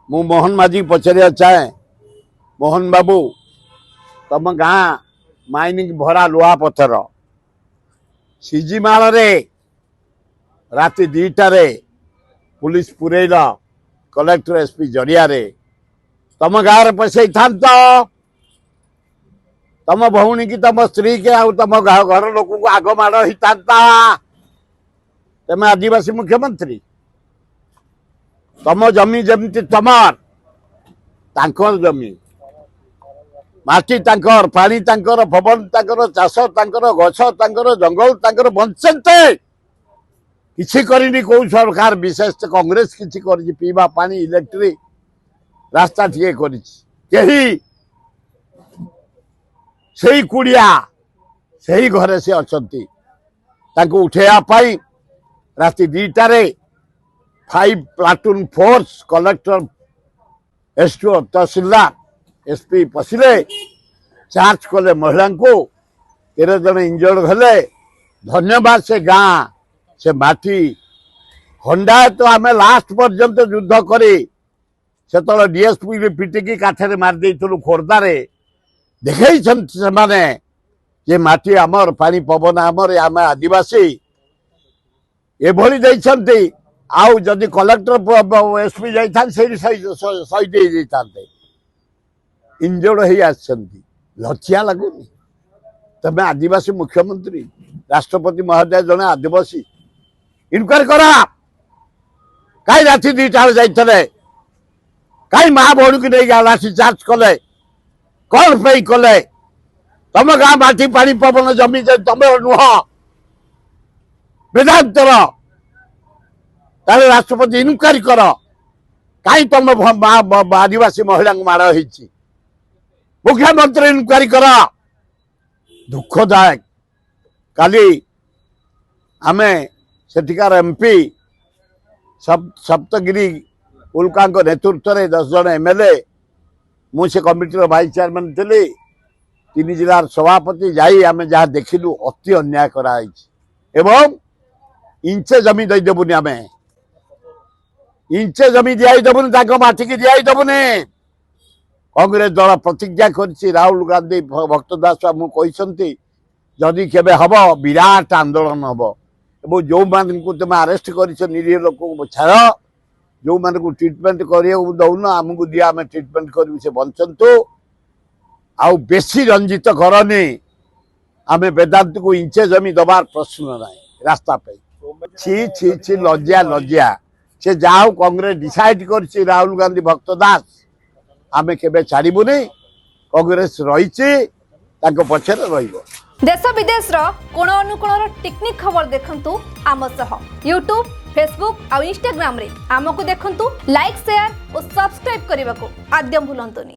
मु मोहन माझी पचारिया चाहे मोहन बाबू तम गाँ माइनिंग भरा लुहा पथर सिजिमाल रे राति 2टारे पुलिस पुरैल कलेक्टर एसपी जरिया रे तम गाँव पसई था तम भौणी की तम स्त्री के आउ तम घर लोक को आग माड़ होता तमें आदिवासी मुख्यमंत्री तम जमी जमी तमर तांकर जमी माटी तांकर पानी तांकर पवन तांकर चाष तांकर गछ तांकर जंगल तांकर बंचते किसी करनी कौ सरकार विशेष कांग्रेस किसी कर पीवा पानी इलेक्ट्रिक रास्ता टे कही कुड़िया से घरे से अच्छा उठेवा राति 2टारे 5 प्लाटून फोर्स कलेक्टर एसडीओ तहसीलदार एसपी पशिले चार्ज कले महिला को 13 जन इंजर्ड हेले धन्यवाद से गाँ से माटी खंडा तो आम लास्ट पर्यंत युद्ध करी से डीएसपी पिटिकी काठे मारिदे खोर्धारे देखई से माटी आमर पानी पवन आमर आम आदिवासी एभली देते आउ जदि कलेक्टर एसपी जाता शहीद इंजर्ड हो लज्जा लगुनि तमें आदिवासी मुख्यमंत्री राष्ट्रपति महोदय जड़े आदिवासी इनक्वारी करा कहीं राति 2टार जाते कहीं माँ भौणी की नहीं लाठी चार्ज कले कौन पे कले तम गाँ माटी पानी पवन जमी तुम नुह वेदांतर राष्ट्रपति इनक्वारी कर कहीं तुम आदिवासी महिला माड़ हो मुख्यमंत्री इनक्वारी कर दुखदायक काली आमे सेठिकार एमपी सप्तगिरी उल्का नेतृत्व में 10 जन एमएलए मुझे कमिटी भाइस चेयरमैन थी 3 जिलार सभापति जाई आम जहाँ देखिलु अति अन्याय कराई एवं इंचे जमी देदेबुनि आम इंचे जमी दिखाई माटी की दिखाईदेबुनि कांग्रेस दल प्रतिज्ञा कर राहुल गांधी भक्तदास बाबू कहते जदि केबे हम विराट आंदोलन हम और जो मानू तुम अरेस्ट कर निरीह लोक छाड़ जो मान को ट्रिटमेंट करिया दौन आमको दिया आम ट्रिटमेंट करूँ से बंचतु आउ बेसी रंजित करनी आम वेदांत को इंचे जमी दबार प्रश्न ना रास्ता पे छी छी छी लज्जा लज्जा से जाओ कांग्रेस डिसाइड कर राहुल गांधी भक्तदास आम केबे छाड़बुनि कांग्रेस रही पछरे रहिबो। देश विदेश कोण अनुकोण टेक्निक खबर देखंतु आम सह यूट्यूब फेसबुक और इंस्टाग्राम रे आमको देखंतु लाइक शेयर और सब्सक्राइब करने को आद्य भूलंतुनि।